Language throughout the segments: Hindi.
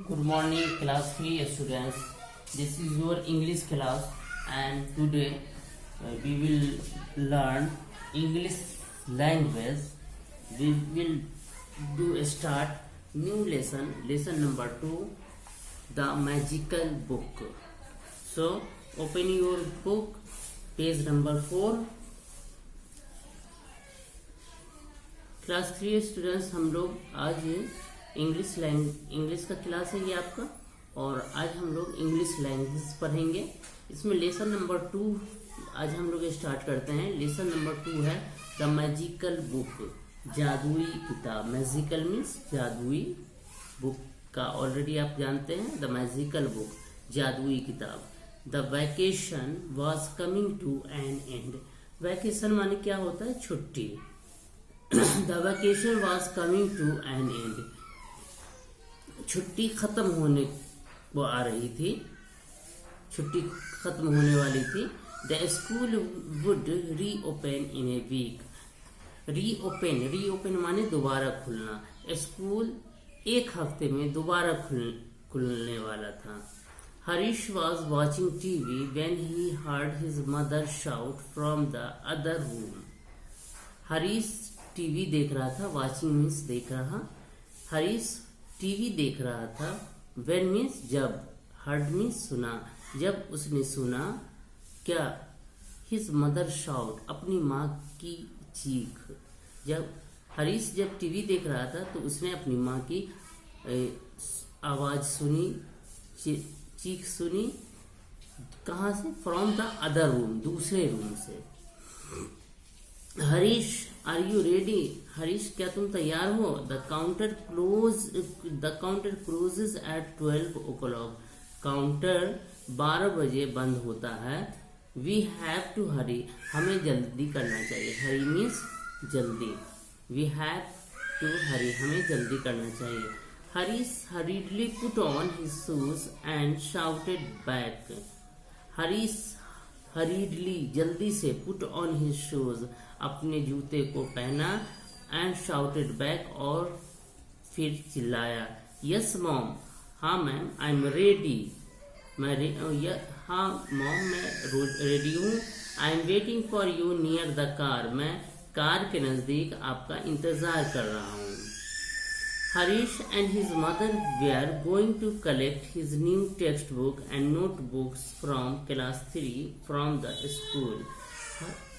Good morning, class 3 students. This is your English class, and today we will learn English language. We will do start new lesson number 2, the magical book. So, open your book, page number 4. Class 3 students, हम लोग आज इंग्लिश का क्लास है ये आपका, और आज हम लोग इंग्लिश लैंग्वेज पढ़ेंगे। इसमें लेसन नंबर 2 आज हम लोग स्टार्ट करते हैं। लेसन नंबर 2 है द मैजिकल बुक, जादुई किताब। मैजिकल मीन्स जादुई, बुक का ऑलरेडी आप जानते हैं, द मैजिकल बुक, जादुई किताब। The vacation was coming to an end. Vacation माने क्या होता है? छुट्टी। The vacation was coming to an end, छुट्टी खत्म होने वो आ रही थी, छुट्टी खत्म होने वाली थी। The school would reopen in a week. Reopen माने दोबारा खुलना। स्कूल एक हफ्ते में दोबारा खुलने वाला था। Harish was watching TV when he heard his mother shout from the other room. Harish TV देख रहा था, वॉचिंग मीन्स देख रहा। हरीश टीवी देख रहा था, व्हेन मीन्स जब, हर्ड मीन्स सुना, जब उसने सुना क्या? हिज मदर शाउट, अपनी माँ की चीख। जब हरीश जब टीवी देख रहा था तो उसने अपनी माँ की आवाज सुनी, चीख सुनी। कहाँ से? फ्रॉम द अदर रूम, दूसरे रूम से। Harish are you ready? Harish क्या तुम तैयार हो? The counter closes at 12 o'clock। Counter 12 बजे बंद होता है। वी हैव टू हरी, हमें जल्दी करना चाहिए। हरी मीन्स जल्दी। वी हैव टू हरी, हमें जल्दी करना चाहिए। Harish हरीडली put on his shoes and shouted back. Harish हरीडली, जल्दी से, पुट ऑन हिज शूज, अपने जूते को पहना, एंड शाउटेड बैक, और फिर चिल्लाया, यस मॉम, हाँ मैम, आई एम रेडी, हाँ मॉम, मैं रेडी हूँ। I am waiting for you near the car, मैं कार के नजदीक आपका इंतजार कर रहा हूँ। Harish and his mother were going to collect his new text book and notebooks from class 3 from the school.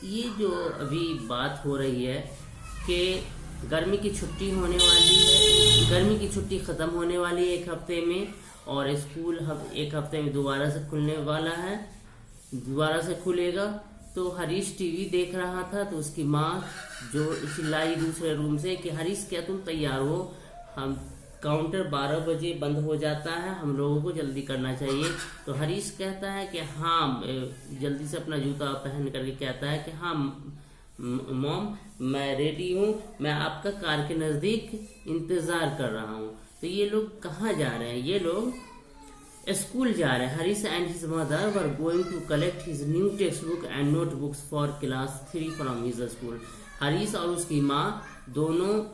ये जो अभी बात हो रही है कि गर्मी की छुट्टी होने वाली है, गर्मी की छुट्टी खत्म होने वाली है एक हफ्ते में, और स्कूल एक हफ्ते में दोबारा से खुलने वाला है, दोबारा से खुलेगा। तो हरीश टीवी देख रहा था, तो उसकी माँ जो चिल्लाई दूसरे रूम से कि हरीश क्या तुम तैयार हो? हम काउंटर 12 बजे बंद हो जाता है, हम लोगों को जल्दी करना चाहिए। तो हरीश कहता है कि हाँ, जल्दी से अपना जूता पहन करके कहता है कि हाँ मॉम, मैं रेडी हूँ, मैं आपका कार के नजदीक इंतजार कर रहा हूँ। तो ये लोग कहाँ जा रहे हैं? ये लोग स्कूल जा रहे हैं। Harish and his mother were going to collect his new text book and notebooks for class 3 from his school. Harish और उसकी माँ दोनों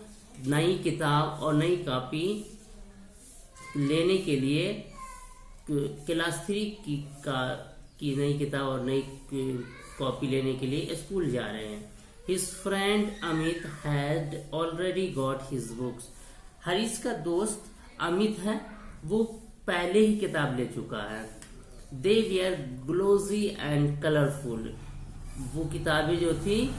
नई किताब और नई कॉपी लेने के लिए क्लास 3 की नई किताब और नई कॉपी लेने के लिए स्कूल जा रहे हैं। His friend Amit had already got his books. Harish का दोस्त अमित है, वो पहले ही किताब ले चुका है। दे वेयर ग्लोजी एंड कलरफुल। वो किताबें जो थी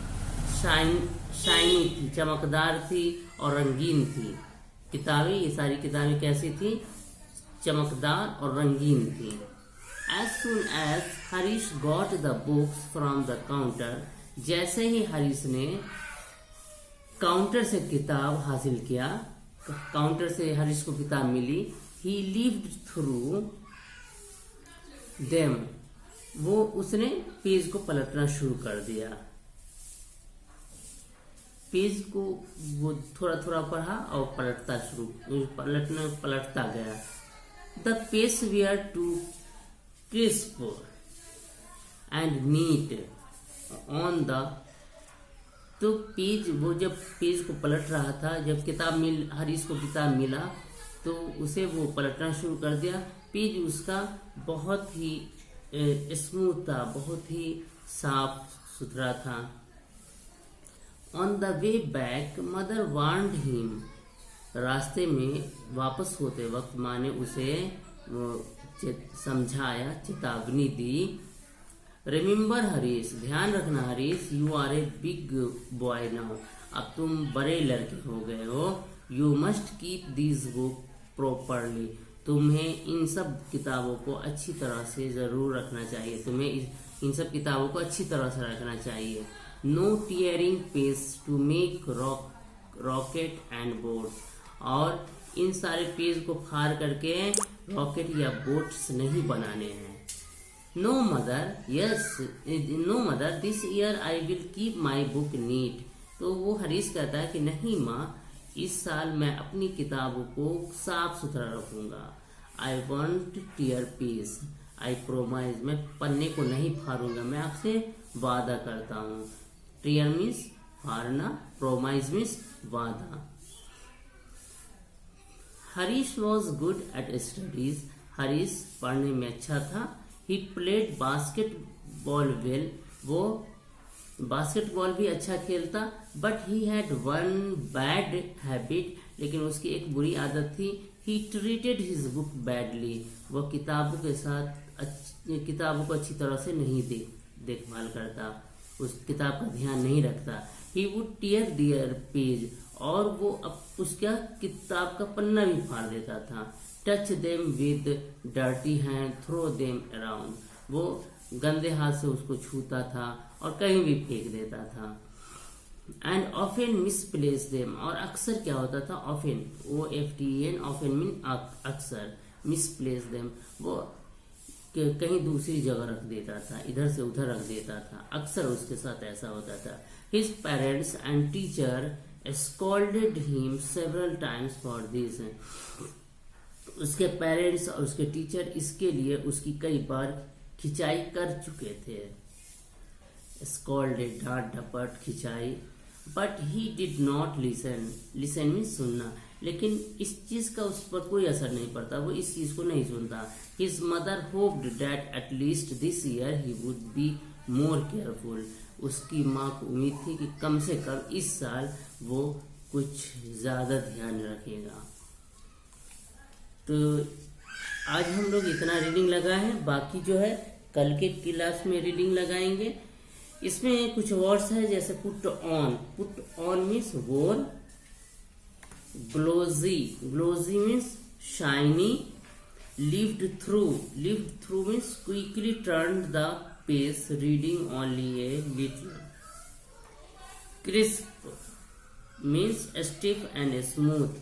शाइनी थी, चमकदार थी और रंगीन थी। किताबें, ये सारी किताबें कैसी थी? चमकदार और रंगीन थी। As soon as Harish got the books from the counter, जैसे ही हरीश ने काउंटर से किताब हासिल किया, काउंटर से हरीश को किताब मिली, ही लीव्ड थ्रू देम, वो उसने पेज को पलटना शुरू कर दिया। पेज को वो थोड़ा थोड़ा पढ़ा और पलटता गया। The page were too crisp and neat on the, तो पेज, वो जब पेज को पलट रहा था, जब हरीश को किताब मिला, तो उसे वो पलटना शुरू कर दिया। पेज उसका बहुत ही स्मूथ था, बहुत ही साफ सुथरा था। On the way back mother warned him, रास्ते में वापस होते वक्त माँ ने उसे समझाया, चेतावनी दी। रिमेम्बर हरीश, ध्यान रखना Harish, you are a big boy now, अब तुम बड़े लड़के हो गए हो। You must keep this book properly, तुम्हें इन सब किताबों को अच्छी तरह से जरूर रखना चाहिए, तुम्हें इन सब किताबों को अच्छी तरह से रखना चाहिए। No tearing page to make rocket and boat, और इन सारे पेज को फाड़ करके रॉकेट या बोट्स नहीं बनाने हैं। No mother, yes no mother, this year I will keep my book neat, तो वो हरीश कहता है कि नहीं माँ, इस साल मैं अपनी किताबों को साफ सुथरा रखूंगा। I won't tear page, I promise, मैं पन्ने को नहीं फाड़ूंगा, मैं आपसे वादा करता हूँ। टीयर मीन्स फाड़ना, प्रोमाइज मीन्स वादा। Harish was good at studies, Harish पढ़ने में अच्छा था। ही प्लेड बास्केटबॉल वेल, वो बास्केटबॉल भी अच्छा खेलता। But he had one bad habit, लेकिन उसकी एक बुरी आदत थी। He treated his book badly, वो किताबों के साथ किताबों को अच्छी तरह से नहीं देखभाल करता, उस किताब का ध्यान नहीं रखता। He would tear their page, और वो उसका किताब का पन्ना भी फाड़ देता था। Touch them with dirty hand, throw them around, वो गंदे हाथ से उसको छूता था और कहीं भी फेंक देता था। एंड ऑफन मिसप्लेस देम, और अक्सर क्या होता था, ऑफन OFTEN, ऑफन मीन अक्सर, मिसप्लेस देम, वो कहीं दूसरी जगह रख देता था, इधर से उधर रख देता था, अक्सर उसके साथ ऐसा होता था। His parents and teacher scolded him several times for this, उसके पेरेंट्स और उसके टीचर इसके लिए उसकी कई बार खिंचाई कर चुके थे। स्कॉल्डेड, डांट डपट, खिंचाई। But he did not listen, listen means सुनना, लेकिन इस चीज का उस पर कोई असर नहीं पड़ता, वो इस चीज को नहीं सुनता। His mother hoped that at least this year he would be more careful, उसकी माँ को उम्मीद थी कि कम से कम इस साल वो कुछ ज्यादा ध्यान रखेगा। तो आज हम लोग इतना रीडिंग लगाए हैं, बाकी जो है कल के क्लास में रीडिंग लगाएंगे। इसमें कुछ वर्ड्स है जैसे put on, put on means wore. Glossy, glossy means shiny. Leafed through, leafed through means quickly turn the page, reading only a little. Crisp means stiff and smooth.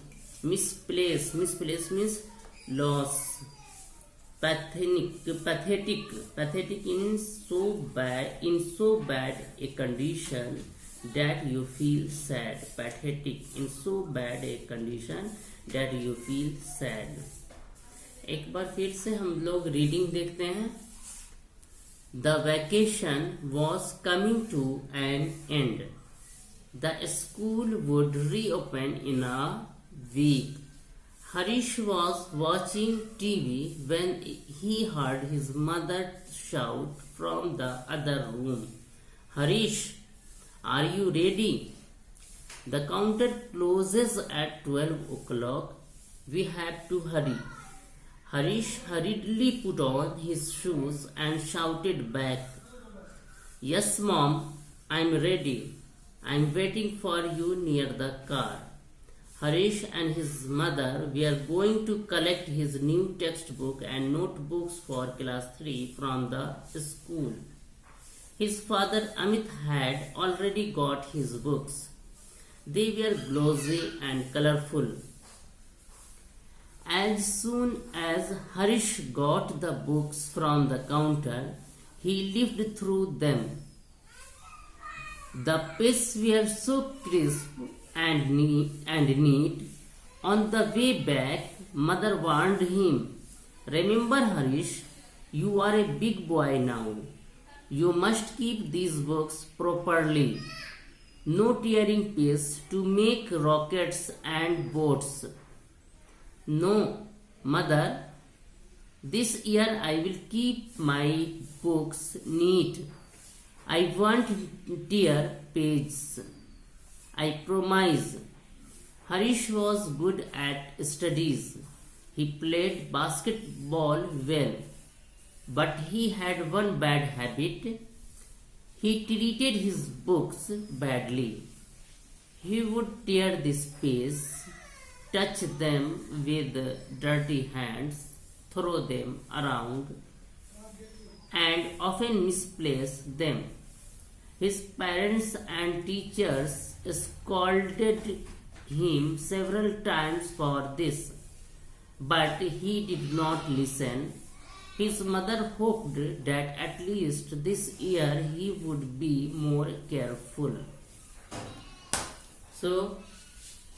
Misplace, misplace means loss. Pathetic, pathetic, pathetic means so bad, in so bad a condition that you feel sad. Pathetic, in so bad a condition that you feel sad. एक बार फिर से हम लोग रीडिंग देखते हैं। The vacation was coming to an end. The school would reopen in a week. Harish was watching TV when he heard his mother shout from the other room, "Harish, are you ready? The counter closes at 12 o'clock. We have to hurry." Harish hurriedly put on his shoes and shouted back, "Yes, Mom, I'm ready. I'm waiting for you near the car." Harish and his mother were going to collect his new textbook and notebooks for class 3 from the school. His father Amit had already got his books. They were glossy and colorful. As soon as Harish got the books from the counter, he lived through them. The pages were so crisp and neat. On the way back, mother warned him, "Remember, Harish, you are a big boy now. You must keep these books properly. No tearing pages to make rockets and boats. No, mother, this year I will keep my books neat. I won't tear pages, I promise. Harish was good at studies. He played basketball well, but he had one bad habit. He treated his books badly. He would tear this page, touch them with dirty hands, throw them around, and often misplace them. His parents and teachers scolded him several times for this, but he did not listen. His mother hoped that at least this year he would be more careful. So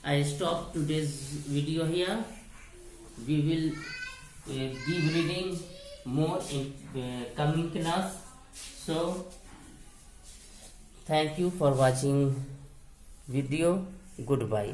I stop today's video here. We will give reading more in coming class. So thank you for watching video. Goodbye.